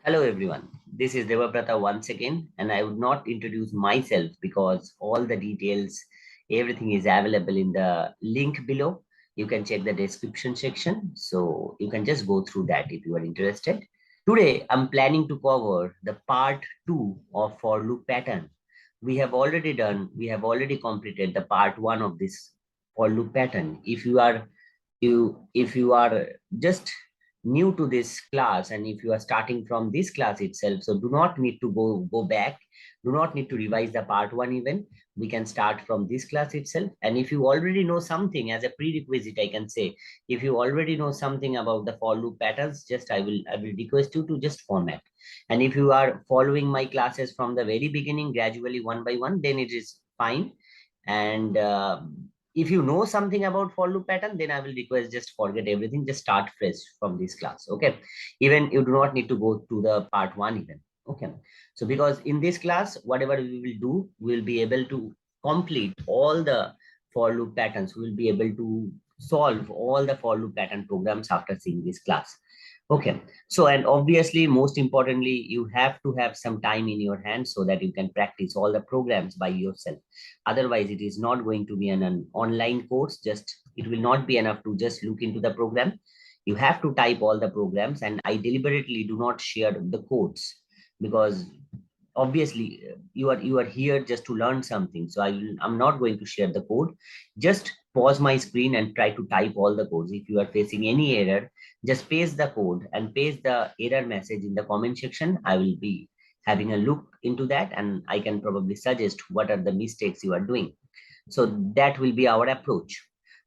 Hello everyone, this is Debabrata once again, and I would not introduce myself because all the details, everything is available in the link below. You can check the description section, so you can just go through that if you are interested. Today, I'm planning to cover the part 2 of for loop pattern. We have already completed the part 1 of this for loop pattern. If you are just new to this class, and if you are starting from this class itself, so do not need to go back, do not need to revise the part 1. Even we can start from this class itself. And if you already know something, as a prerequisite I can say, if you already know something about the for loop patterns, just I will request you to just format. And if you are following my classes from the very beginning, gradually one by one, then it is fine. And if you know something about for loop pattern, then I will request just forget everything, just start fresh from this class. Okay, even you do not need to go to the part 1 even. Okay, so because in this class whatever we will do, we will be able to complete all the for loop patterns. We will be able to solve all the for loop pattern programs after seeing this class. Okay, so and obviously most importantly, you have to have some time in your hands so that you can practice all the programs by yourself. Otherwise it is not going to be an online course. Just it will not be enough to just look into the program. You have to type all the programs, and I deliberately do not share the codes because obviously you are here just to learn something. So I'm not going to share the code. Just pause my screen and try to type all the codes. If you are facing any error, just paste the code and paste the error message in the comment section. I will be having a look into that, and I can probably suggest what are the mistakes you are doing. So that will be our approach.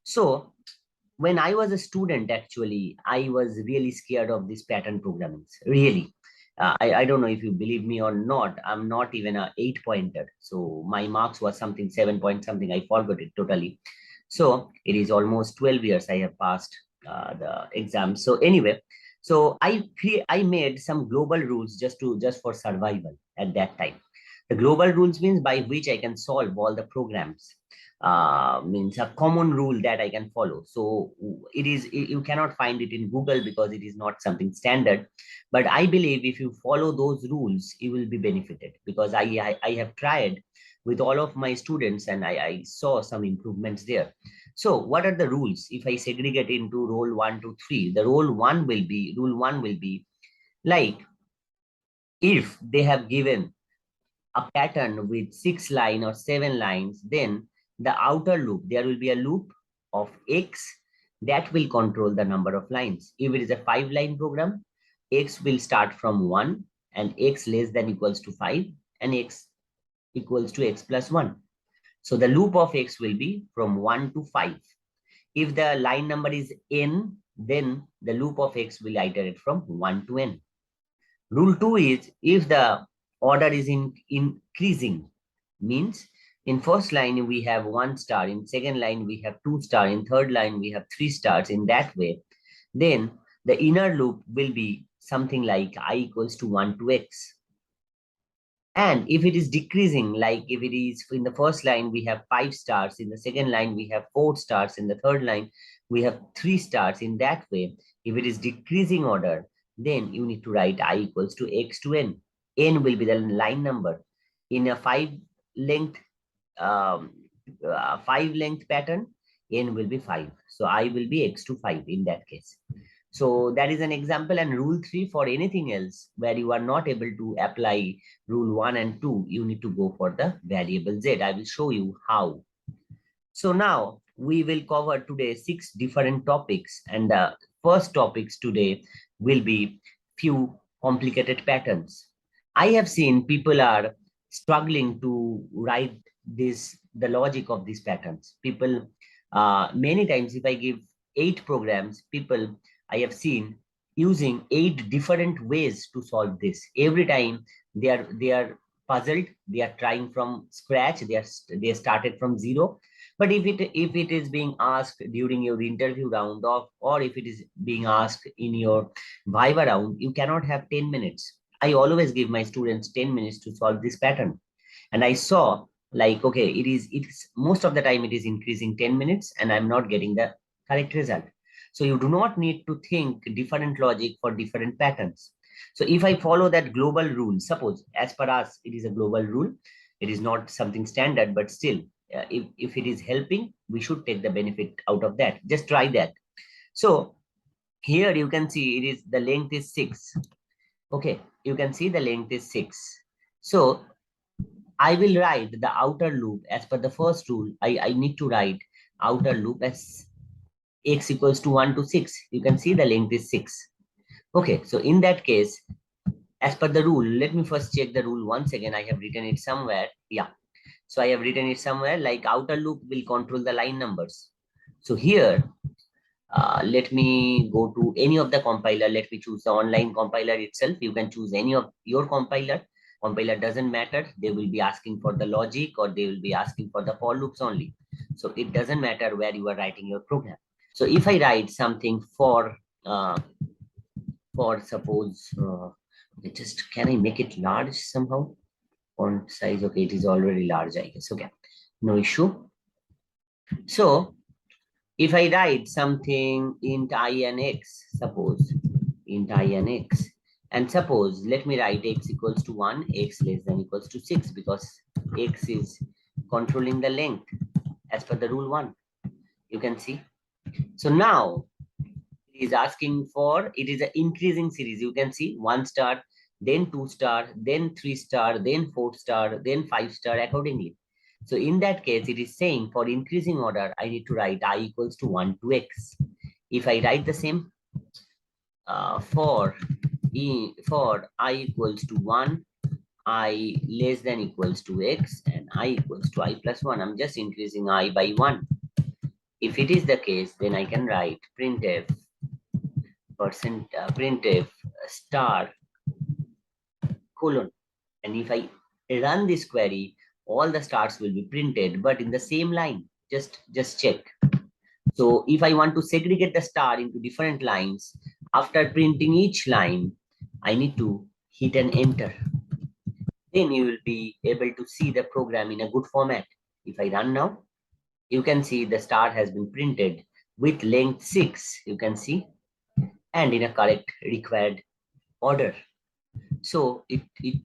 So when I was a student, actually, I was really scared of this pattern programming. Really. I don't know if you believe me or not. I'm not even a 8 pointer. So my marks was something 7 point something. I forgot it totally. So it is almost 12 years I have passed the exam. So anyway, so I made some global rules just for survival at that time. The global rules means by which I can solve all the programs. Means a common rule that I can follow. So you cannot find it in Google because it is not something standard. But I believe if you follow those rules, you will be benefited, because I have tried with all of my students, and I saw some improvements there. So what are the rules? If I segregate into role 1 to 3, the rule one will be like, if they have given a pattern with 6 line or 7 lines, then the outer loop, there will be a loop of X that will control the number of lines. If it is a 5 line program, X will start from 1 and X less than equals to 5 and X equals to X plus 1. So the loop of X will be from 1 to 5. If the line number is N, then the loop of X will iterate from 1 to N. Rule 2 is, if the order is increasing, means in first line we have 1 star, in second line we have 2 star, in third line we have 3 stars, in that way, then the inner loop will be something like I equals to 1 to X. And if it is decreasing, like if it is in the first line we have 5 stars, in the second line we have 4 stars, in the third line we have 3 stars, in that way, if it is decreasing order, then you need to write I equals to X to N. N will be the line number. In a 5 length um, 5 length pattern, N will be 5. So I will be X to 5 in that case. So that is an example. And rule 3, for anything else where you are not able to apply rule 1 and 2, you need to go for the variable Z. I will show you how. So now we will cover today 6 different topics, and the first topics today will be few complicated patterns. I have seen people are struggling to write the logic of these patterns. People, many times if I give 8 programs, people I have seen using 8 different ways to solve this. Every time they are puzzled, they are trying from scratch, they started from zero. But if it is being asked during your interview round of, or if it is being asked in your viva round, you cannot have 10 minutes. I always give my students 10 minutes to solve this pattern. And I saw, like, okay, it's most of the time it is increasing 10 minutes and I'm not getting the correct result. So you do not need to think different logic for different patterns. So if I follow that global rule, suppose as per us, it is a global rule. It is not something standard, but still, if it is helping, we should take the benefit out of that. Just try that. So here you can see it is the length is 6. Okay, you can see the length is 6. So I will write the outer loop as per the first rule. I need to write outer loop as x equals to 1 to 6. You can see the length is 6. Okay, so in that case, as per the rule, let me first check the rule once again. I have written it somewhere. Yeah. So I have written it somewhere like outer loop will control the line numbers. So here, let me go to any of the compiler. Let me choose the online compiler itself. You can choose any of your compiler. Compiler doesn't matter. They will be asking for the logic or they will be asking for the for loops only. So it doesn't matter where you are writing your program. So if I write something for suppose, just can I make it large somehow? Font size, okay, it is already large, I guess. Okay, no issue. So if I write something int I and x, suppose int I and x, and suppose let me write x equals to 1, x less than equals to 6, because x is controlling the length as per the rule 1. You can see. So now it is asking for, it is an increasing series. You can see 1 star, then 2 star, then 3 star, then 4 star, then 5 star accordingly. So in that case, it is saying for increasing order, I need to write I equals to 1 to x. If I write the same for I equals to 1, I less than equals to x, and I equals to I plus 1, I'm just increasing I by 1. If it is the case, then I can write printf star colon, and if I run this query, all the stars will be printed, but in the same line. Just check. So if I want to segregate the star into different lines, after printing each line, I need to hit an enter. Then you will be able to see the program in a good format. If I run now, you can see the star has been printed with length 6, you can see, and in a correct required order. So it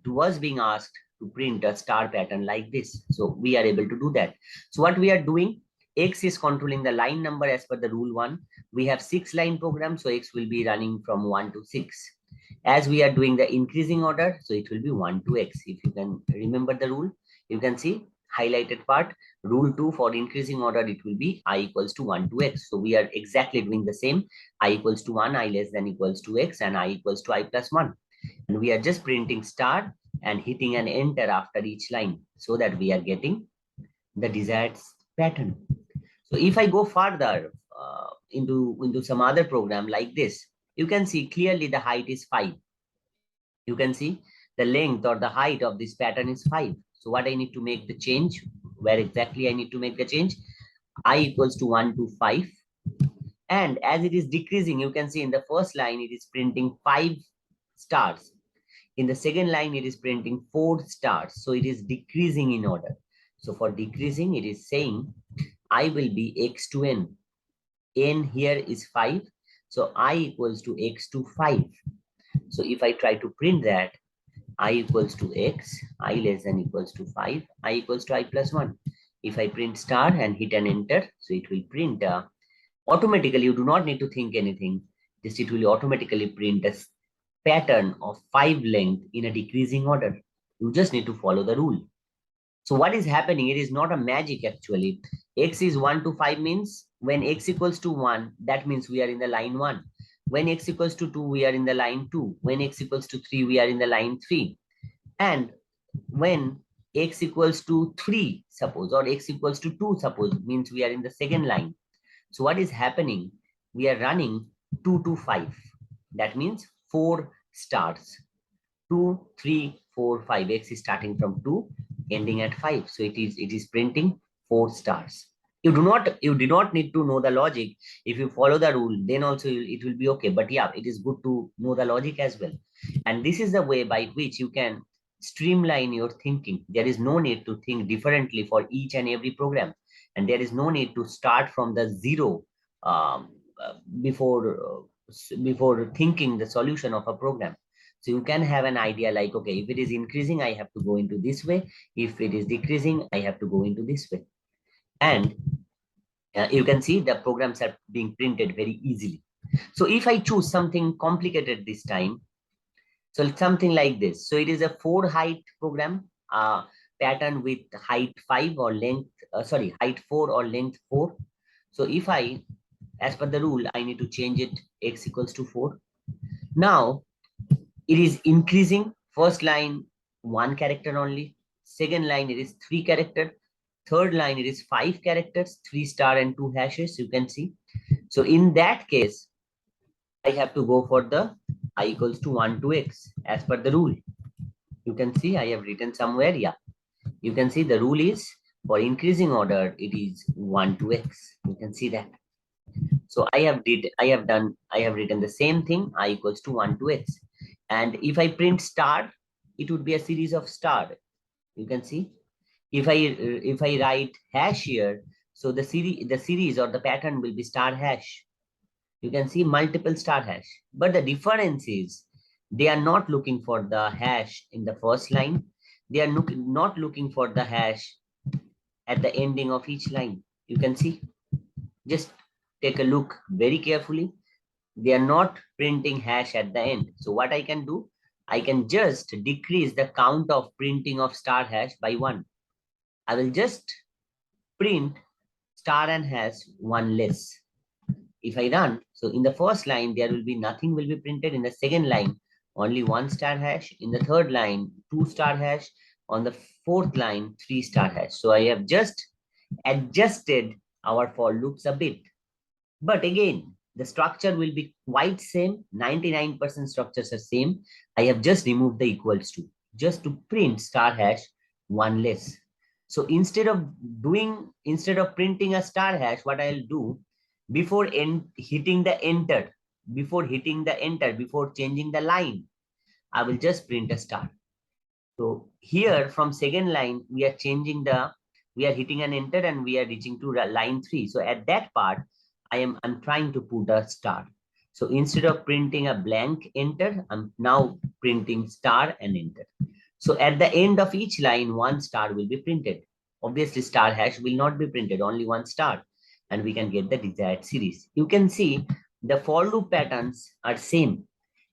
was being asked to print a star pattern like this. So we are able to do that. So what we are doing, x is controlling the line number as per the rule 1. We have 6 line program, so x will be running from 1 to 6. As we are doing the increasing order, so it will be 1 to x. If you can remember the rule, you can see highlighted part, rule 2 for increasing order, it will be I equals to 1 to x. So we are exactly doing the same. I equals to 1, I less than equals to x, and I equals to I plus 1. And we are just printing star and hitting an enter after each line so that we are getting the desired pattern. So if I go further into some other program like this, you can see clearly the height is 5. You can see the length or the height of this pattern is 5. So what I need to make the change, where exactly I need to make the change, I equals to 1 to 5. And as it is decreasing, you can see in the first line, it is printing 5 stars. In the second line, it is printing 4 stars. So it is decreasing in order. So for decreasing, it is saying I will be x to n. N here is 5. So I equals to x to 5. So if I try to print that, I equals to x, I less than equals to 5, I equals to I plus 1. If I print star and hit an enter, so it will print automatically. You do not need to think anything. Just it will automatically print a pattern of 5 length in a decreasing order. You just need to follow the rule. So what is happening? It is not a magic actually. X is 1 to 5 means when x equals to 1, that means we are in the line 1. When x equals to 2, we are in the line 2. When x equals to 3, we are in the line 3. And when x equals to 3, suppose, or x equals to 2, suppose, means we are in the second line. So what is happening? We are running 2 to 5. That means 4 stars. 2, 3, 4, 5. X is starting from 2, ending at 5. So it is printing 4 stars. You do not need to know the logic. If you follow the rule, then also it will be okay. But yeah, it is good to know the logic as well. And this is the way by which you can streamline your thinking. There is no need to think differently for each and every program. And there is no need to start from the zero before thinking the solution of a program. So you can have an idea like, okay, if it is increasing, I have to go into this way. If it is decreasing, I have to go into this way. And you can see the programs are being printed very easily. So if I choose something complicated this time, so it's something like this. So it is a 4 height program, pattern with height 5 or length, height 4 or length 4. So if I, as per the rule, I need to change it x equals to 4. Now it is increasing. First line, 1 character only. Second line, it is 3 character. Third line, it is 5 characters, 3 star and 2 hashes, you can see. So in that case, I have to go for the I equals to 1 to x as per the rule. You can see I have written somewhere. Yeah, you can see the rule is for increasing order, it is 1 to x. You can see that. So I have written the same thing, I equals to 1 to x. And if I print star, it would be a series of star. You can see. If I write hash here, so the series or the pattern will be star hash. You can see multiple star hash. But the difference is they are not looking for the hash in the first line. They are not looking for the hash at the ending of each line. You can see. Just take a look very carefully. They are not printing hash at the end. So what I can do, I can just decrease the count of printing of star hash by 1. I will just print star and hash 1 less. If I run, so in the first line, there will be nothing will be printed. In the second line, only 1 star hash. In the third line, 2 star hash. On the fourth line, 3 star hash. So I have just adjusted our for loops a bit. But again, the structure will be quite same. 99% structures are same. I have just removed the equals to, just to print star hash 1 less. So instead of printing a star hash, what I'll do, before hitting the enter, before changing the line, I will just print a star. So here from second line, we are hitting an enter and we are reaching to line 3. So at that part, I'm trying to put a star. So instead of printing a blank enter, I'm now printing star and enter. So at the end of each line, 1 star will be printed. Obviously, star hash will not be printed, only 1 star, and we can get the desired series. You can see the for loop patterns are same.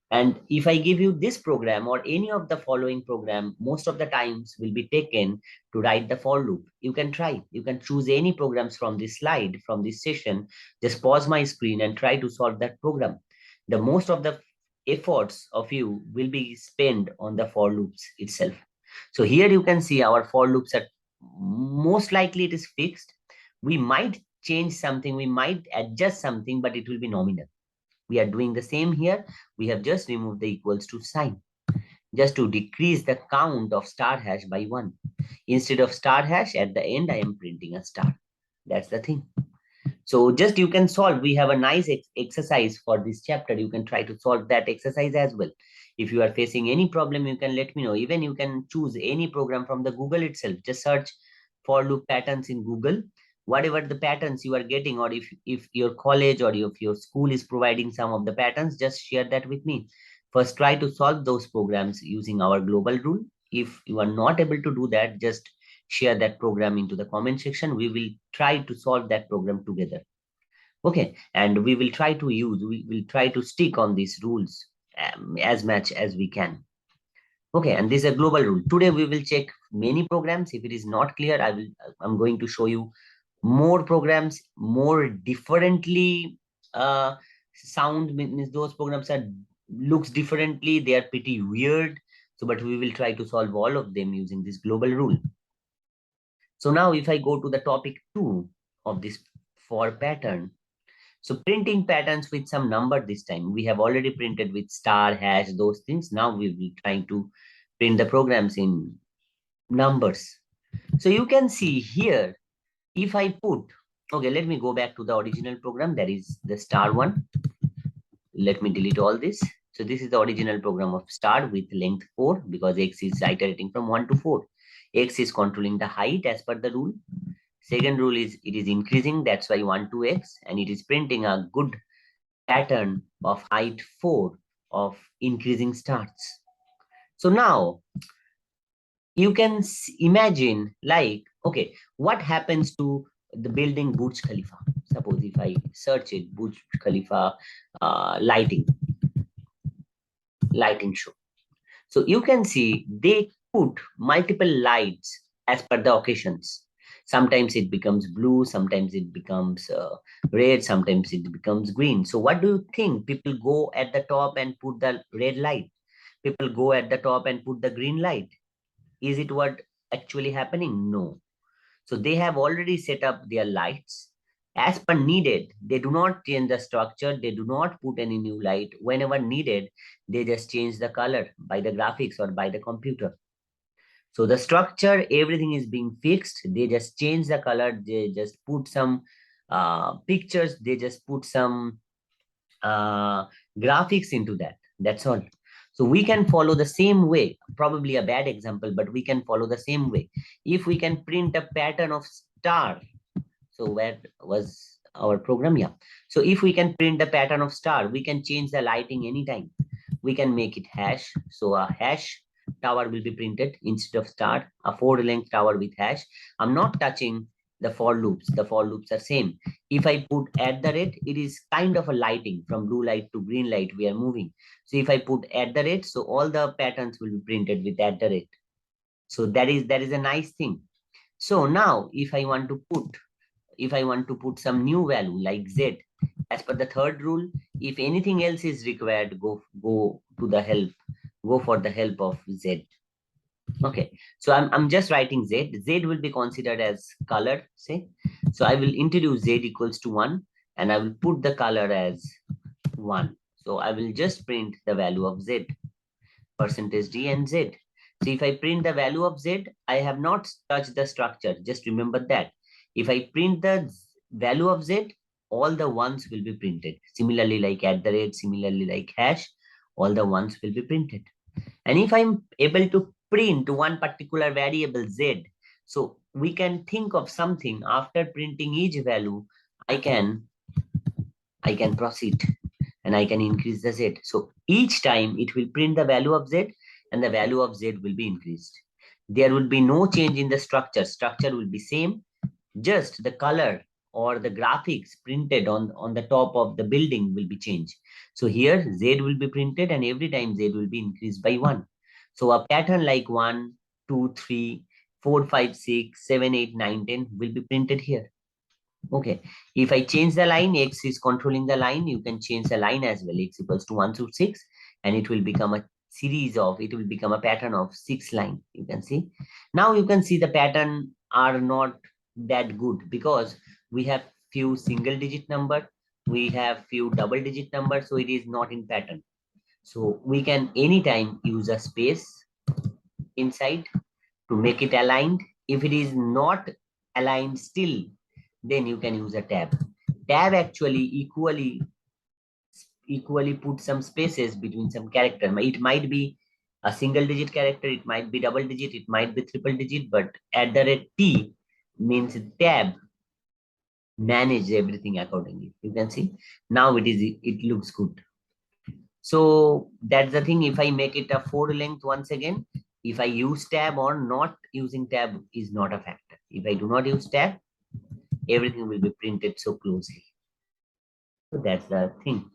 And if I give you this program or any of the following program, most of the times will be taken to write the for loop. You can try. You can choose any programs from this slide, from this session. Just pause my screen and try to solve that program. The most of the efforts of you will be spent on the for loops itself. So here you can see our for loops are most likely it is fixed. We might change something, we might adjust something, but it will be nominal. We are doing the same here. We have just removed the equals to sign just to decrease the count of star hash by 1. Instead of star hash at the end, I am printing a star. That's the thing. So just you can solve. We have a nice exercise for this chapter. You can try to solve that exercise as well. If you are facing any problem, you can let me know. Even you can choose any program from the Google itself. Just search for loop patterns in Google. Whatever the patterns you are getting, or if your college or if your school is providing some of the patterns, just share that with me. First, try to solve those programs using our global rule. If you are not able to do that, just share that program into the comment section. We will try to solve that program together. Okay, and we will try to stick on these rules as much as we can. Okay, and this is a global rule. Today we will check many programs. If it is not clear, I'm going to show you more programs, more differently sound, means those programs are looks differently, they are pretty weird. So but we will try to solve all of them using this global rule. So now if I go to the topic 2 of this for pattern, so printing patterns with some number this time. We have already printed with star, hash, those things. Now we will be trying to print the programs in numbers. So you can see here, if I put, okay, let me go back to the original program. That is the star one. Let me delete all this. So this is the original program of star with length 4 because x is iterating from 1 to 4. X is controlling the height as per the rule. Second rule is it is increasing, that's why 1 to x, and it is printing a good pattern of height 4 of increasing stars. So now you can imagine, like, okay, what happens to the building Burj Khalifa? Suppose if I search it, Burj Khalifa lighting show. So you can see they put multiple lights as per the occasions. Sometimes it becomes blue, sometimes it becomes red, sometimes it becomes green. So what do you think? People go at the top and put the red light. People go at the top and put the green light. Is it what actually happening? No. So they have already set up their lights as per needed. They do not change the structure. They do not put any new light. Whenever needed, they just change the color by the graphics or by the computer. So the structure, everything is being fixed. They just change the color. They just put some pictures. They just put some uh, graphics into that. That's all. So we can follow the same way, probably a bad example, but we can follow the same way. If we can print a pattern of star, so where was our program? Yeah. So if we can print the pattern of star, we can change the lighting anytime. We can make it hash. So a hash tower will be printed instead of star, a 4 length tower with hash. I'm not touching the for loops. The for loops are same. If I put at the rate, it is kind of a lighting from blue light to green light. We are moving. So if I put at the rate, so all the patterns will be printed with at the rate. So that is a nice thing. So now if I want to put some new value like Z, as per the third rule, if anything else is required, go to the help, go for the help of Z. Okay, so I'm just writing Z. Z will be considered as color, say. So I will introduce Z equals to 1 and I will put the color as 1. So I will just print the value of Z, percentage D and Z. So if I print the value of Z, I have not touched the structure. Just remember that. If I print the value of Z, all the ones will be printed. Similarly, like at the rate, similarly like hash, all the ones will be printed. And if I'm able to print one particular variable Z, so we can think of something after printing each value, I can proceed and I can increase the Z. So each time it will print the value of Z and the value of Z will be increased. There will be no change in the structure. Structure will be same, just the color or the graphics printed on the top of the building will be changed. So here Z will be printed and every time Z will be increased by 1. So a pattern like 1, 2, 3, 4, 5, 6, 7, 8, 9, 10 will be printed here. Okay, if I change the line, X is controlling the line, you can change the line as well. X equals to 1 through 6 and it will become a it will become a pattern of 6 line. You can see. Now you can see the pattern are not that good because we have few single digit number, we have few double digit number, so it is not in pattern. So we can anytime use a space inside to make it aligned. If it is not aligned still, then you can use a tab. Tab actually equally put some spaces between some character. It might be a single digit character, it might be double digit, it might be triple digit, but at the rate T means tab manage everything accordingly. You can see now it looks good. So that's the thing. If I make it a 4 length once again, if I use tab or not using tab is not a factor. If I do not use tab, everything will be printed so closely. So that's the thing.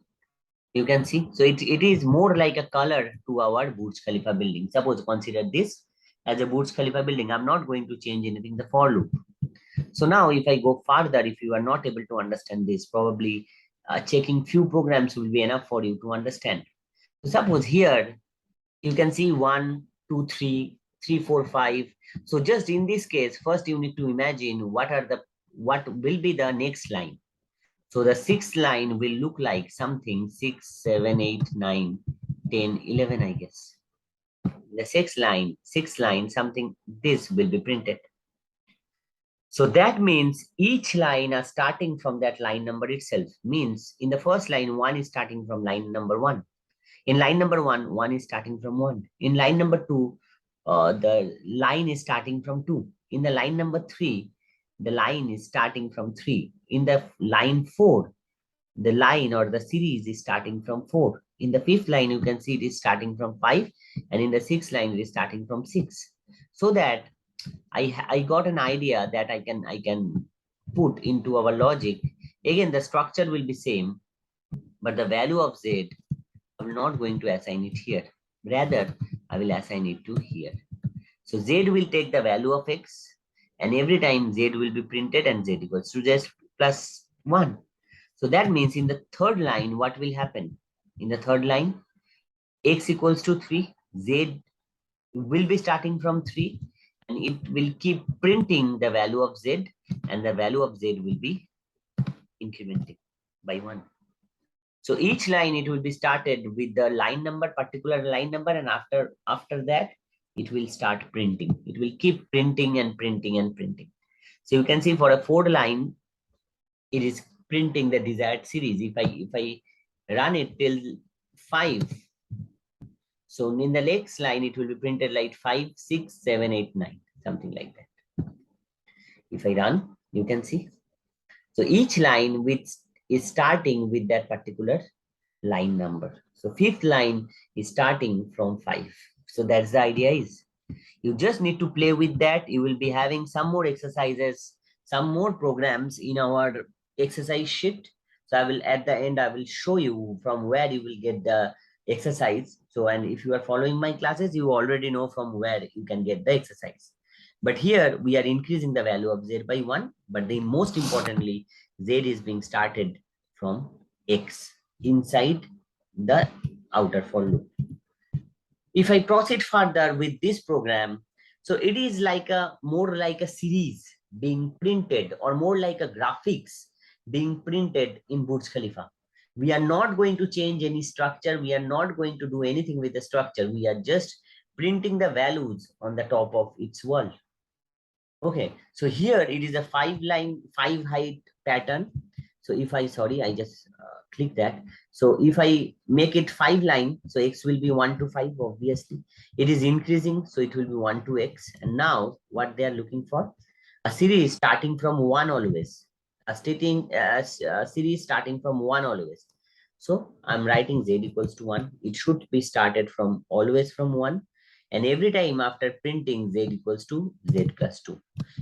You can see. So it is more like a color to our Burj Khalifa building. Suppose consider this as a Burj Khalifa building. I'm not going to change anything, the for loop. So now if I go further, if you are not able to understand this, probably checking few programs will be enough for you to understand. So suppose here you can see 1, 2, 3, 3, 4, 5. So just in this case, first you need to imagine what will be the next line. So the sixth line will look like something 6, 7, 8, 9, 10, 11, I guess. The sixth line, something this will be printed. So that means each line are starting from that line number itself. Means in the first line, 1 is starting from line number 1. In line number 1, 1 is starting from 1. In line number 2, the line is starting from 2. In the line number 3, the line is starting from 3. In the line 4, the line or the series is starting from 4. In the fifth line, you can see it is starting from 5, and in the sixth line, it is starting from 6. So that I got an idea that I can put into our logic. Again, the structure will be same, but the value of z, I'm not going to assign it here. Rather, I will assign it to here. So z will take the value of x, and every time z will be printed and z equals to just plus 1. So that means in the third line, what will happen? In the third line, x equals to 3, z will be starting from 3, and it will keep printing the value of z, and the value of z will be incrementing by 1. So each line, it will be started with the line number, particular line number, and after that, it will start printing. It will keep printing and printing and printing. So you can see for a fourth line, it is printing the desired series. If I run it till 5, so in the next line, it will be printed like 5, 6, 7, 8, 9, something like that. If I run, you can see. So each line which is starting with that particular line number. So fifth line is starting from 5. So that's the idea is. You just need to play with that. You will be having some more exercises, some more programs in our exercise sheet. So I will, at the end, I will show you from where you will get the exercise. So, and if you are following my classes, you already know from where you can get the exercise. But here we are increasing the value of z by 1. But the most importantly, z is being started from x inside the outer for loop. If I proceed further with this program, so it is like a more like a series being printed, or more like a graphics being printed in Burj Khalifa. We are not going to change any structure. We are not going to do anything with the structure. We are just printing the values on the top of its wall. Okay, so here it is a 5 line, 5 height pattern. So if I, sorry, I just click that. So if I make it 5 line, so x will be 1 to 5, obviously. It is increasing, so it will be 1 to x. And now what they are looking for? A series starting from 1 always. A series starting from 1 always. So I'm writing z equals to 1. It should be started from always from 1. And every time after printing z equals to z plus 2.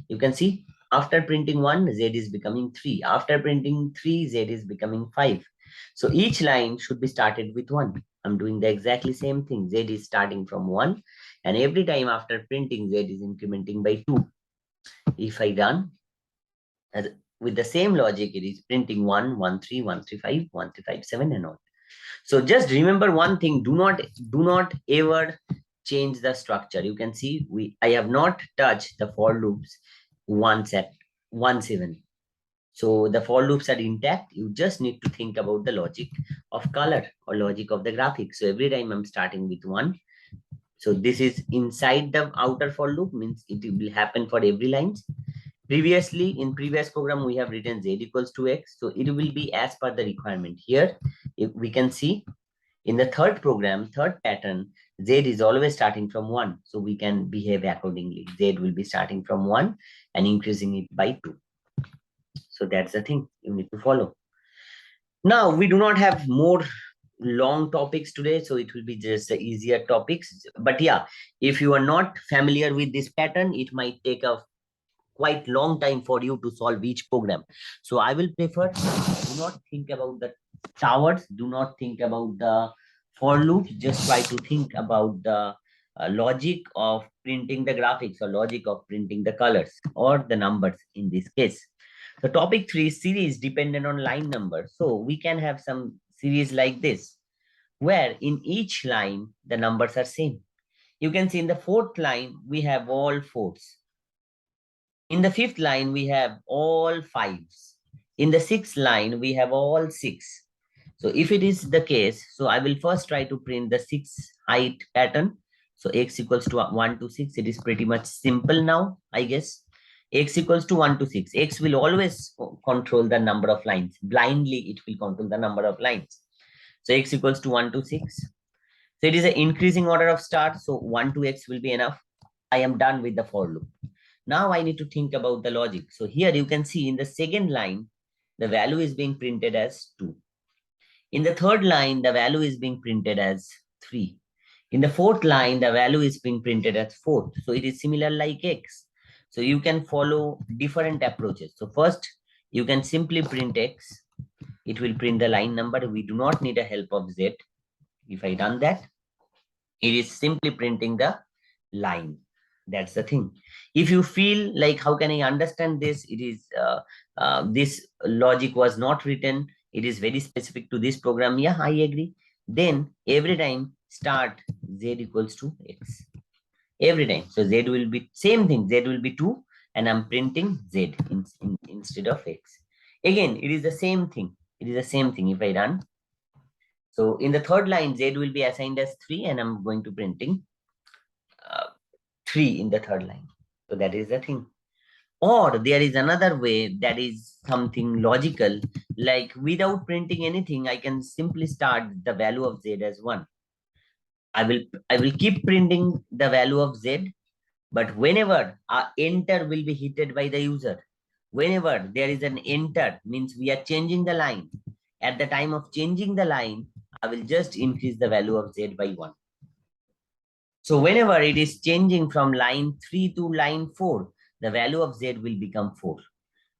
You can see after printing 1, z is becoming 3. After printing 3, z is becoming 5. So each line should be started with 1. I'm doing the exactly same thing. Z is starting from 1. And every time after printing, z is incrementing by 2. If I run, with the same logic, it is printing 1, 1, 3, 1, 3, 5, 1, 3, 5, 7, and all. So just remember one thing, do not ever change the structure. You can see I have not touched the for loops once at 1, 7. So the for loops are intact. You just need to think about the logic of color or logic of the graphic. So every time I'm starting with 1. So this is inside the outer for loop, means it will happen for every line. Previously, in previous program, we have written z equals to x. So it will be as per the requirement. Here, if we can see in the third program, third pattern, z is always starting from 1. So we can behave accordingly. Z will be starting from 1 and increasing it by 2. So that's the thing you need to follow. Now, we do not have more long topics today, so it will be just the easier topics. But yeah, if you are not familiar with this pattern, it might take a quite long time for you to solve each program. So I will prefer, do not think about the towers, do not think about the for loops, just try to think about the logic of printing the graphics, or logic of printing the colors or the numbers in this case. So topic 3, series dependent on line number. So we can have some series like this, where in each line the numbers are same. You can see in the fourth line we have all 4s. In the fifth line, we have all 5s. In the sixth line, we have all 6. So if it is the case, so I will first try to print the 6 height pattern. So x equals to 1 to 6. It is pretty much simple now, I guess. X equals to 1 to 6. X will always control the number of lines. Blindly, it will control the number of lines. So x equals to 1 to 6. So it is an increasing order of start. So 1 to x will be enough. I am done with the for loop. Now I need to think about the logic. So here you can see in the second line, the value is being printed as 2. In the third line, the value is being printed as 3. In the fourth line, the value is being printed as 4. So it is similar like X. So you can follow different approaches. So first, you can simply print X. It will print the line number. We do not need a help of Z. If I run that, it is simply printing the line. That's the thing. If you feel like, how can I understand this? It is this logic was not written. It is very specific to this program. Yeah, I agree. Then every time start Z equals to X. Every time. So Z will be same thing. Z will be 2 and I'm printing Z instead of X. Again, it is the same thing. It is the same thing if I run. So in the third line, Z will be assigned as 3 and I'm going to printing 3 in the third line. So that is the thing. Or there is another way that is something logical, like without printing anything, I can simply start the value of Z as 1. I will keep printing the value of Z, but whenever a enter will be hit by the user, whenever there is an enter, means we are changing the line. At the time of changing the line, I will just increase the value of Z by 1. So whenever it is changing from line 3 to line 4, the value of Z will become 4.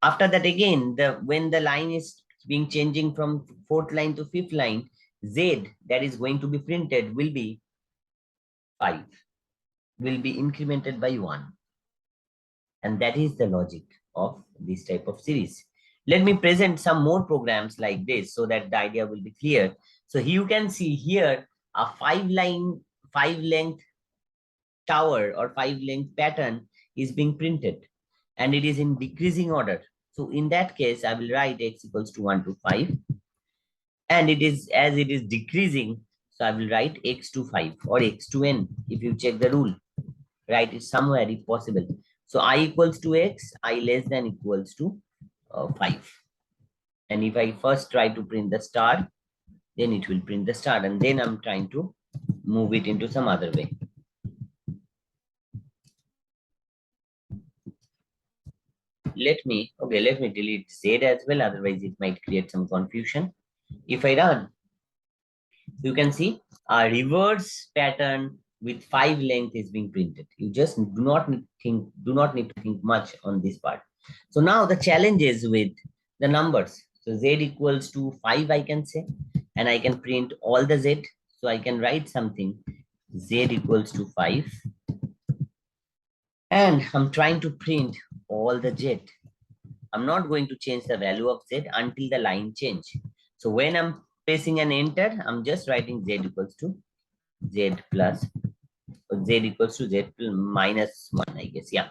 After that again, when the line is being changing from fourth line to fifth line, Z that is going to be printed will be 5, will be incremented by 1. And that is the logic of this type of series. Let me present some more programs like this so that the idea will be clear. So you can see here a 5 length tower or 5 length pattern is being printed and it is in decreasing order. So in that case, I will write X equals to 1 to 5 and it is as it is decreasing. So I will write X to 5 or X to N if you check the rule, write it somewhere if possible. So I equals to X, I less than equals to 5. And if I first try to print the star, then it will print the star and then I'm trying to move it into some other way. Let me delete Z as well, otherwise it might create some confusion. If I run, you can see a reverse pattern with 5 length is being printed. You just do not need to think much on this part. So now the challenge is with the numbers. So Z equals to 5, I can say, and I can print all the Z. So I can write something Z equals to 5, and I'm trying to print all the Z. I'm not going to change the value of Z until the line change. So when I'm pressing an enter, I'm just writing Z equals to Z plus, or Z equals to Z minus 1, I guess. Yeah.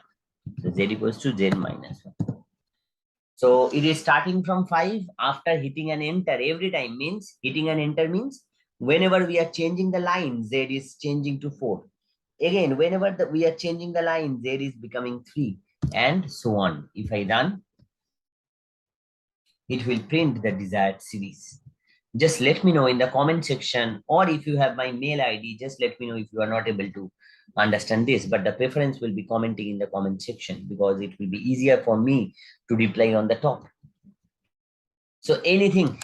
So Z equals to Z minus 1. So it is starting from 5 after hitting an enter every time, means hitting an enter means whenever we are changing the line, Z is changing to 4. Again, whenever we are changing the line, Z is becoming 3 and so on. If I run, it will print the desired series. Just let me know in the comment section, or if you have my mail ID, just let me know if you are not able to understand this. But the preference will be commenting in the comment section because it will be easier for me to reply on the top. So anything,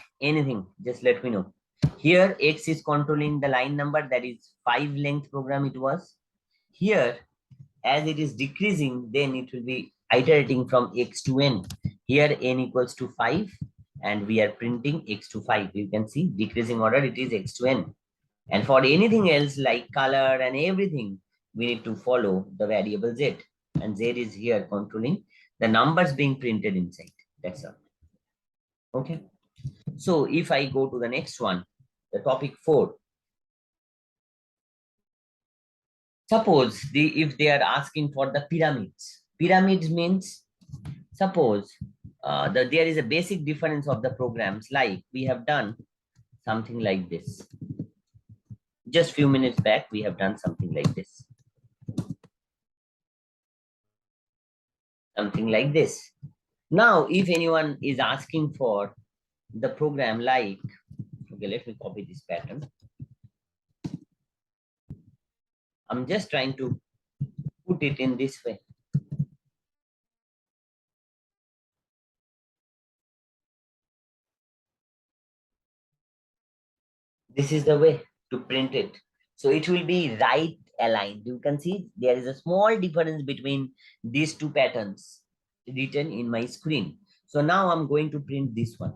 just let me know. Here, X is controlling the line number, that is 5 length program it was. Here, as it is decreasing, then it will be iterating from X to N. Here, N equals to 5, and we are printing X to 5. You can see decreasing order, it is X to N. And for anything else like color and everything, we need to follow the variable Z. And Z is here controlling the numbers being printed inside. That's all. Okay. So if I go to the next one, the topic 4. Suppose if they are asking for the pyramids. Pyramids means, suppose there is a basic difference of the programs, like we have done something like this. Just few minutes back, we have done something like this. Something like this. Now, if anyone is asking for the program like, okay, let me copy this pattern. I'm just trying to put it in this way. This is the way to print it. So it will be right aligned. You can see there is a small difference between these two patterns written in my screen. So now I'm going to print this one.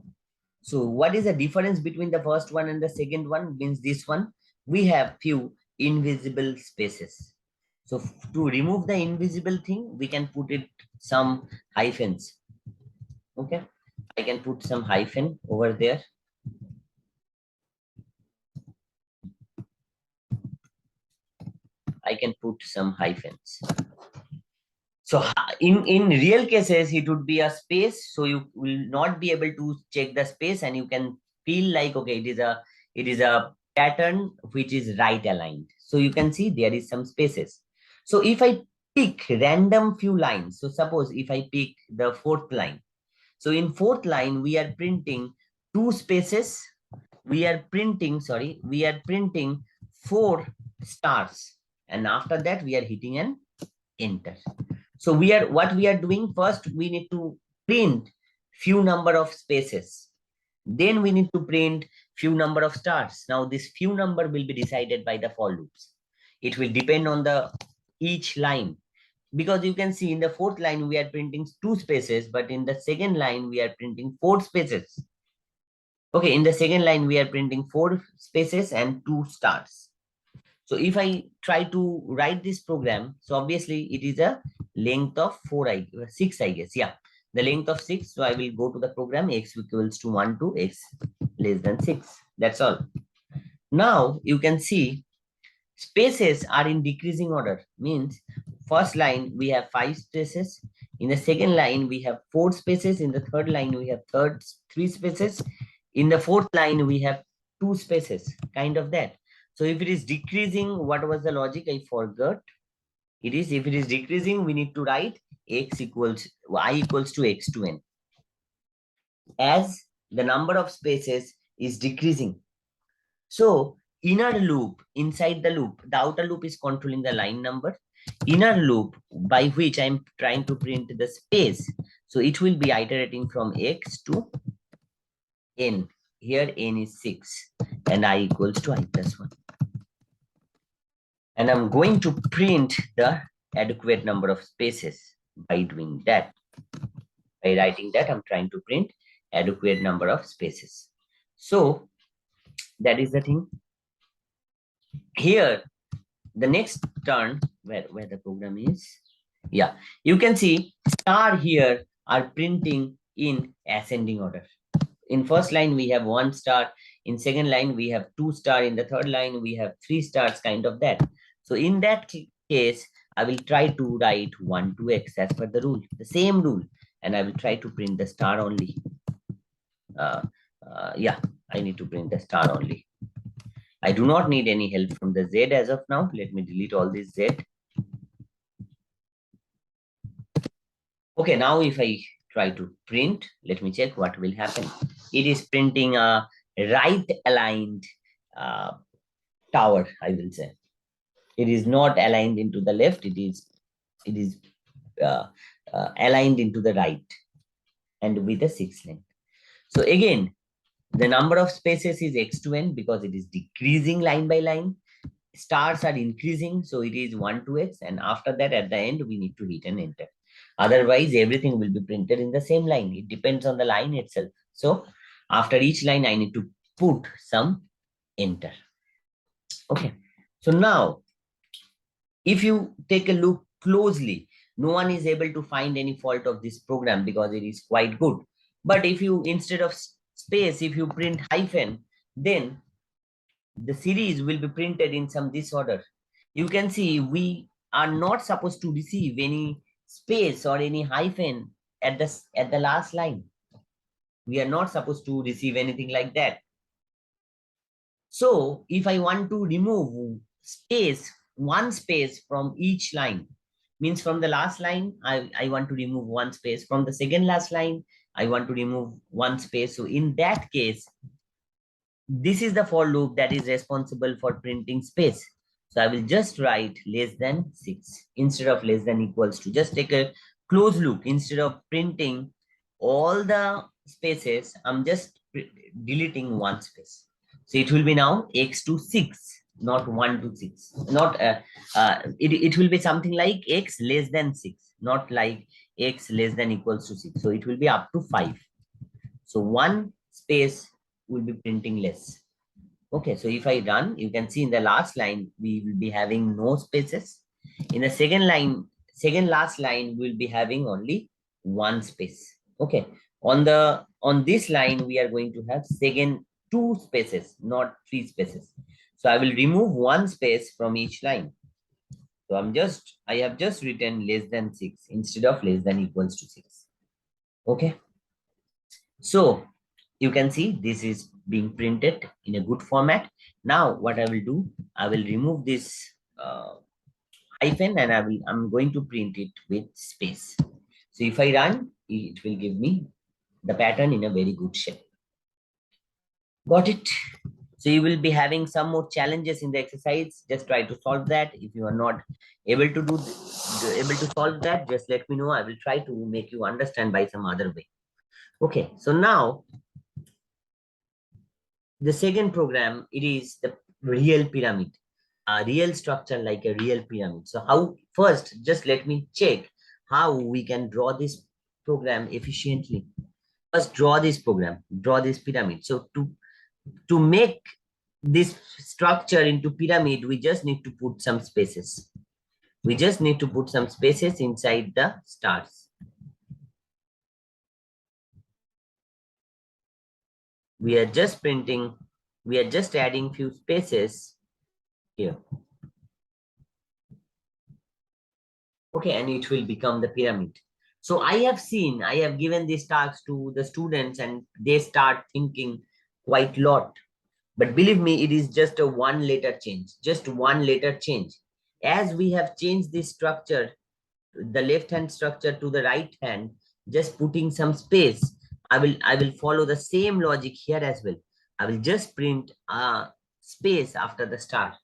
So what is the difference between the first one and the second one? Means this one, we have few invisible spaces. So to remove the invisible thing, we can put it some hyphens. Okay. I can put some hyphen over there. I can put some hyphens. So in real cases, it would be a space. So you will not be able to check the space, and you can feel like, okay, it is a pattern which is right aligned. So you can see there is some spaces. So if I pick random few lines, so suppose if I pick the fourth line. So in fourth line, we are printing two spaces. We are printing four stars. And after that, we are hitting an enter. So what we are doing first, we need to print few number of spaces. Then we need to print few number of stars. Now this few number will be decided by the for loops. It will depend on the each line, because you can see in the fourth line we are printing two spaces, but in the second line we are printing four spaces. Okay, in the second line we are printing four spaces and two stars. So if I try to write this program, so obviously it is a length of 6, I guess. Yeah, the length of 6. So I will go to the program x equals to 1 to x less than 6. That's all. Now you can see spaces are in decreasing order. Means first line we have 5 spaces. In the second line we have 4 spaces. In the third line we have 3 spaces. In the fourth line we have 2 spaces. Kind of that. So if it is decreasing, what was the logic? I forgot. It is, if it is decreasing, we need to write y equals to x to n. As the number of spaces is decreasing. So inner loop, inside the loop, the outer loop is controlling the line number. Inner loop by which I'm trying to print the space. So it will be iterating from x to n. Here n is 6 and I equals to I plus 1. And I'm going to print the adequate number of spaces by doing that. By writing that, I'm trying to print adequate number of spaces. So that is the thing. Here, the next turn, where the program is, yeah, you can see star here are printing in ascending order. In first line, we have 1 star. In second line, we have 2 star. In the third line, we have 3 stars, kind of that. So in that case, I will try to write 1 to x as per the rule, the same rule. And I will try to print the star only. Yeah, I need to print the star only. I do not need any help from the Z as of now. Let me delete all this Z. Okay, now if I try to print, let me check what will happen. It is printing a right aligned tower, I will say. It is not aligned into the left. It is aligned into the right and with a 6 length. So again, the number of spaces is x to n because it is decreasing line by line. Stars are increasing, so it is 1 to x, and after that at the end we need to hit an enter. Otherwise everything will be printed in the same line. It depends on the line itself. So after each line I need to put some enter. Okay, so now if you take a look closely, no one is able to find any fault of this program because it is quite good. But if you, instead of space, if you print hyphen, then the series will be printed in some disorder. You can see we are not supposed to receive any space or any hyphen at the last line. We are not supposed to receive anything like that. So if I want to remove one space from each line, means from the last line, I want to remove one space. From the second last line, I want to remove one space. So in that case, this is the for loop that is responsible for printing space. So I will just write less than 6 instead of less than equals to. Just take a close look. Instead of printing all the spaces, I'm just deleting one space. So it will be now x to 6, not 1 to 6. Not it will be something like x less than 6, not like x less than equals to 6. So it will be up to 5. So one space will be printing less. Okay, so if I run, you can see in the last line, we will be having no spaces. In the second line, second last line, we'll be having only one space. Okay, on this line, we are going to have second two spaces, not three spaces. So I will remove one space from each line. So I have just written less than 6 instead of less than equals to 6. Okay. So you can see this is being printed in a good format. Now what I will do, I will remove this hyphen and I'm going to print it with space. So if I run, it will give me the pattern in a very good shape. Got it? So you will be having some more challenges in the exercise. Just try to solve that. If you are not able to solve that, just let me know. I will try to make you understand by some other way. Okay, so now the second program, it is the real pyramid, a real structure like a real pyramid. So how, first, just let me check how we can draw this program efficiently. First, draw this pyramid. So to make this structure into pyramid, we just need to put some spaces. We just need to put some spaces inside the stars. We are just adding few spaces here. Okay, and it will become the pyramid. So I have given these tasks to the students and they start thinking quite a lot. But believe me, it is just a one letter change, just one letter change. As we have changed this structure, the left hand structure to the right hand, just putting some space, I will follow the same logic here as well. I will just print a space after the star.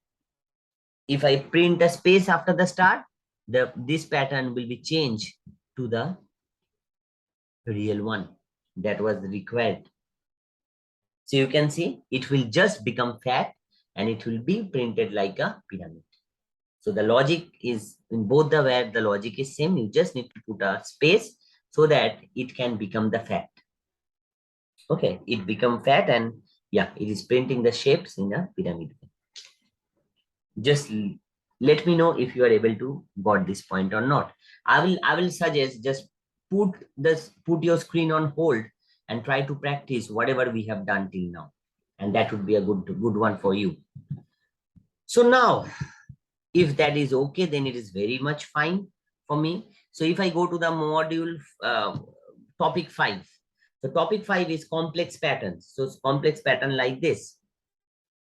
If I print a space after the star, this pattern will be changed to the real one that was required. So you can see it will just become fat and it will be printed like a pyramid. So the logic is in both the where the logic is same. You just need to put a space so that it can become the fat. Okay, it become fat and yeah, it is printing the shapes in a pyramid. Just let me know if you are able to got this point or not. I will suggest just put your screen on hold and try to practice whatever we have done till now, and that would be a good one for you. So now, if that is okay, then it is very much fine for me. So if I go to the module topic 5, so topic 5 is complex patterns. So it's complex pattern like this.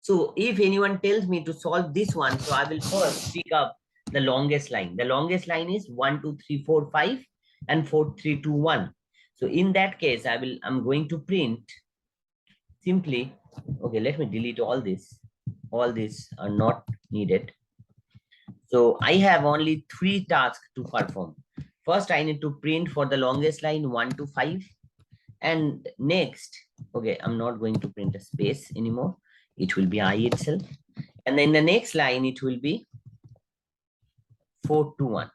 So if anyone tells me to solve this one, so I will first pick up the longest line. The longest line is 1, 2, 3, 4, 5 and 4, 3, 2, 1. So in that case, I'm going to print simply, okay, let me delete all this. All these are not needed. So I have only 3 tasks to perform. First, I need to print for the longest line 1 to 5. And next, okay, I'm not going to print a space anymore. It will be I itself. And then the next line, it will be 4 to 1.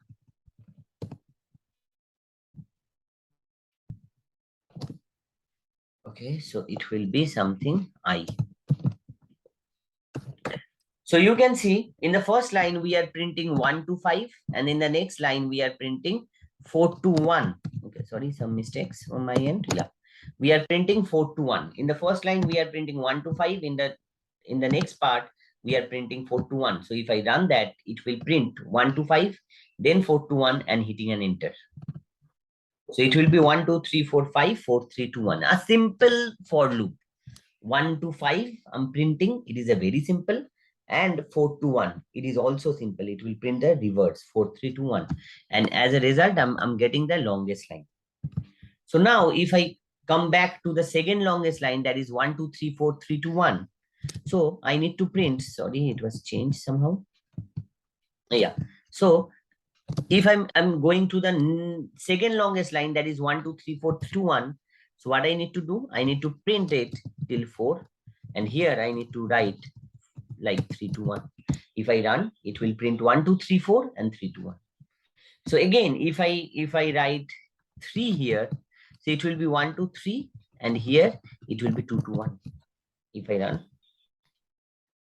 Okay, so it will be something I. So you can see in the first line, we are printing 1 to 5. And in the next line, we are printing 4 to 1. Okay, sorry, some mistakes on my end. Yeah, we are printing 4 to 1. In the first line, we are printing 1 to 5. In the next part, we are printing 4 to 1. So if I run that, it will print 1 to 5, then 4 to 1 and hitting an enter. So it will be 1, 2, 3, 4, 5, 4, 3, 2, 1. A simple for loop. 1 to 5, I'm printing. It is a very simple. And 4 to 1, it is also simple. It will print the reverse 4, 3, 2, 1. And as a result, I'm getting the longest line. So now if I come back to the second longest line, that is 1, 2, 3, 4, 3, 2, 1. So I need to print, sorry, it was changed somehow. Yeah. So if I'm going to the second longest line, that is 1, 2, 3, 4, 2, 1. So what I need to do, I need to print it till 4. And here I need to write like 3, 2, 1. If I run, it will print 1, 2, 3, 4 and 3, 2, 1. So again, if I write 3 here, so it will be 1, 2, 3, and here it will be 2, 2, 1. If I run,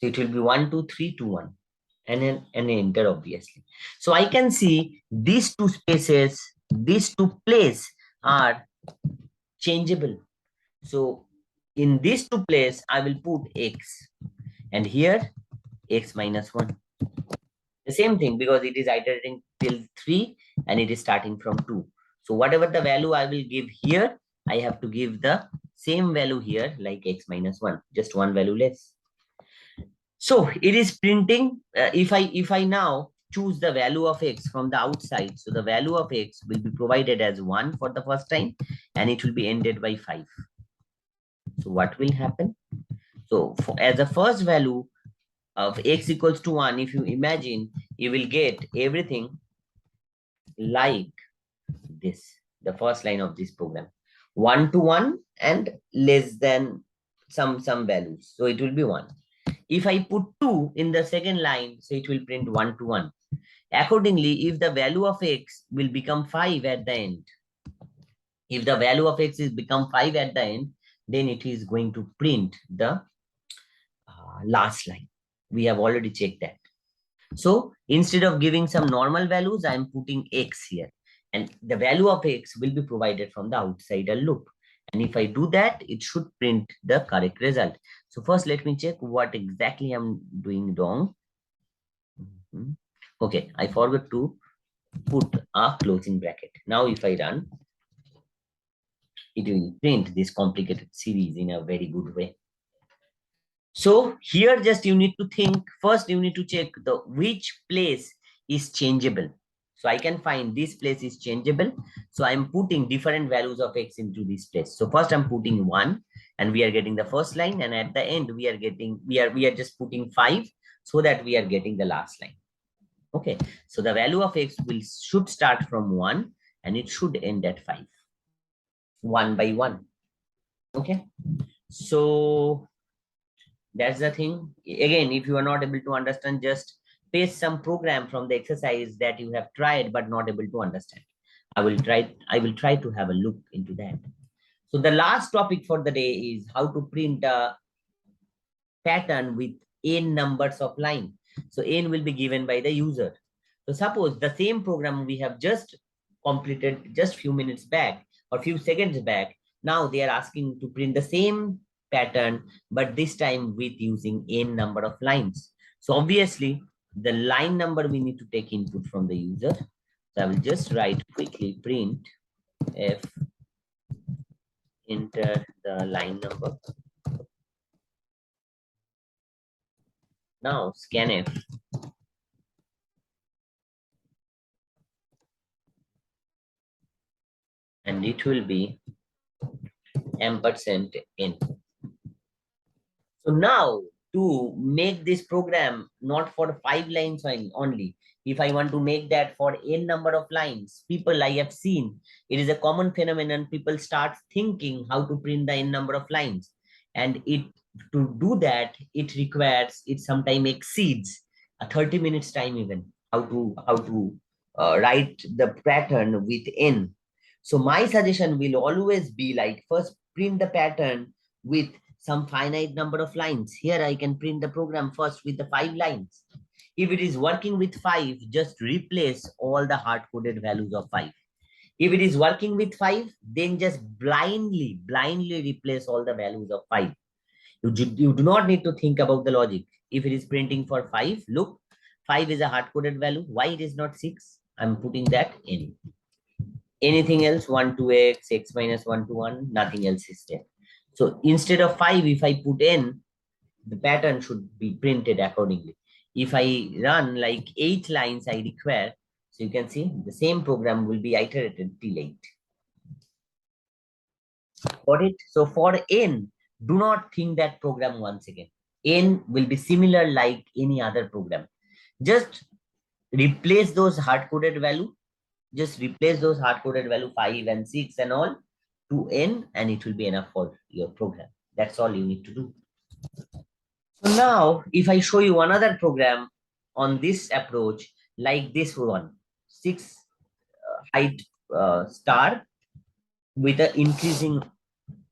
so it will be 1, 2, 3, 2, 1, and then an enter, obviously. So I can see these two spaces, these two places are changeable. So in these two places, I will put x, and here x minus 1. The same thing, because it is iterating till 3 and it is starting from 2. So whatever the value I will give here, I have to give the same value here, like x minus 1, just one value less. So it is printing, if I now choose the value of x from the outside, so the value of x will be provided as 1 for the first time, and it will be ended by 5. So what will happen? So as the first value of x equals to 1, if you imagine, you will get everything like this, the first line of this program, 1 to 1 and less than some values. So it will be 1. If I put 2 in the second line, so it will print 1 to 1. Accordingly, if the value of x will become 5 at the end, if the value of x is become 5 at the end, then it is going to print the last line. We have already checked that. So instead of giving some normal values, I am putting x here. And the value of x will be provided from the outside a loop. And if I do that, it should print the correct result. So first, let me check what exactly I'm doing wrong. Okay, I forgot to put a closing bracket. Now if I run, it will print this complicated series in a very good way. So here just you need to think, first you need to check the which place is changeable. So I can find this place is changeable. So I'm putting different values of x into this place. So first I'm putting 1 and we are getting the first line, and at the end we are getting, we are just putting 5 so that we are getting the last line. Okay. So the value of x should start from 1 and it should end at 5. 1 by 1. Okay. So that's the thing. Again, if you are not able to understand, just paste some program from the exercise that you have tried but not able to understand. I will try to have a look into that. So the last topic for the day is how to print a pattern with n numbers of line. So n will be given by the user. So suppose the same program we have just completed just few minutes back or few seconds back, now they are asking to print the same pattern, but this time with using n number of lines. So obviously the line number we need to take input from the user. So I will just write quickly print f, enter the line number. Now scanf, and it will be ampersand n. So now to make this program not for 5 lines only, if I want to make that for n number of lines, people I have seen, it is a common phenomenon. People start thinking how to print the n number of lines, and it to do that it requires, it sometimes exceeds a 30 minutes time even, how to write the pattern with n. So my suggestion will always be like, first print the pattern with some finite number of lines. Here I can print the program first with the 5 lines. If it is working with 5, just replace all the hard-coded values of 5. If it is working with 5, then just blindly replace all the values of 5. You do not need to think about the logic. If it is printing for 5, look, 5 is a hard-coded value. Why it is not 6? I'm putting that in. Anything else, 1 to x minus 1 to 1, nothing else is there. So instead of 5, if I put n, the pattern should be printed accordingly. If I run like 8 lines I require, so you can see the same program will be iterated till 8. Got it? So for n, do not think that program once again. N will be similar like any other program. Just replace those hard-coded value. Just replace those hard-coded value 5 and 6 and all to n, and it will be enough for your program. That's all you need to do. So now, if I show you another program on this approach, like this one, six height star with an increasing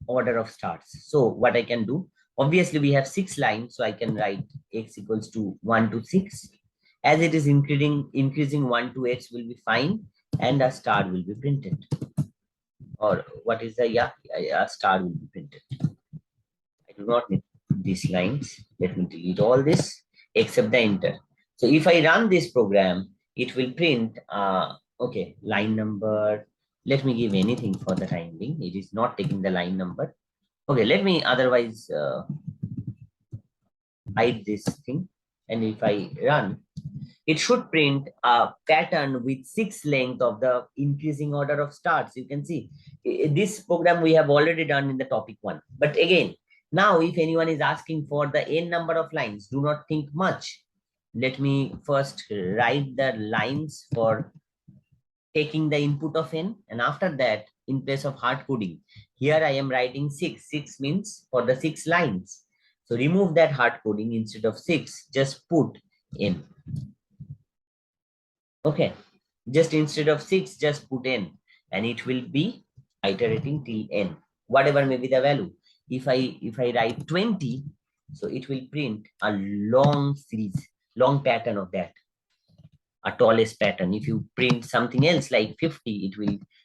order of stars. So what I can do, obviously we have 6 lines, so I can write x equals to 1 to 6. As it is increasing 1 to x will be fine, and a star will be printed. Or what is the, a star will be printed. I do not need these lines. Let me delete all this except the enter. So if I run this program, it will print, okay, line number. Let me give anything for the time being. It is not taking the line number. Okay, let me otherwise hide this thing. And if I run, it should print a pattern with 6 length of the increasing order of stars. You can see this program we have already done in the topic 1. But again, now if anyone is asking for the n number of lines, do not think much. Let me first write the lines for taking the input of n, and after that, in place of hard coding, here I am writing 6. 6 means for the 6 lines. So remove that hard coding. Instead of 6, just put n. Okay, just instead of 6, just put n, and it will be iterating till n, whatever may be the value. If I write 20, so it will print a long series, long pattern of that, a tallest pattern. If you print something else like 50,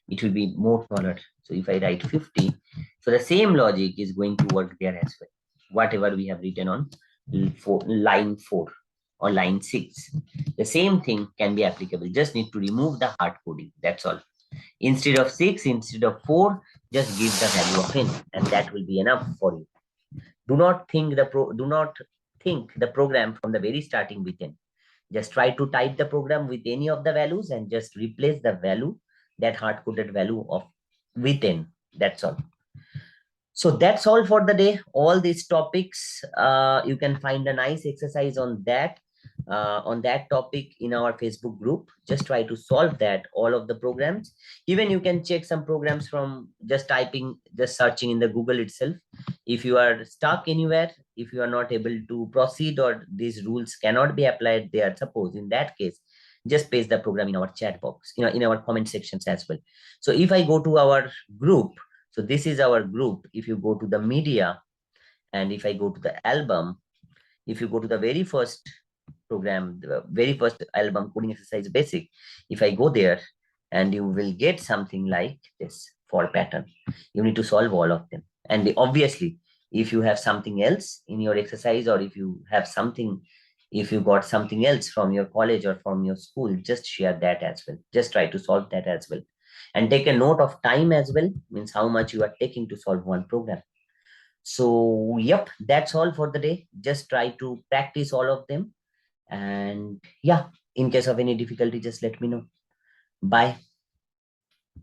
it will be more taller. So if I write 50, so the same logic is going to work there as well. Whatever we have written on line 4 or line 6, the same thing can be applicable. Just need to remove the hard coding. That's all. Instead of 6, instead of 4, just give the value of n, and that will be enough for you. Do not think the program from the very starting with n. Just try to type the program with any of the values and just replace the value, that hard-coded value of with n. That's all. So that's all for the day. All these topics, you can find a nice exercise on that topic in our Facebook group. Just try to solve that, all of the programs. Even you can check some programs from just typing, just searching in the Google itself. If you are stuck anywhere, if you are not able to proceed or these rules cannot be applied there, suppose in that case, just paste the program in our chat box, in our comment sections as well. So if I go to our group, so this is our group. If you go to the media, and if I go to the album, if you go to the very first program, the very first album, coding exercise basic, if I go there, and you will get something like this for pattern. You need to solve all of them. And obviously, if you have something else in your exercise, or if you got something else from your college or from your school, just share that as well. Just try to solve that as well. And take a note of time as well, means how much you are taking to solve one program. So, yep, that's all for the day. Just try to practice all of them. And yeah, in case of any difficulty, just let me know. Bye.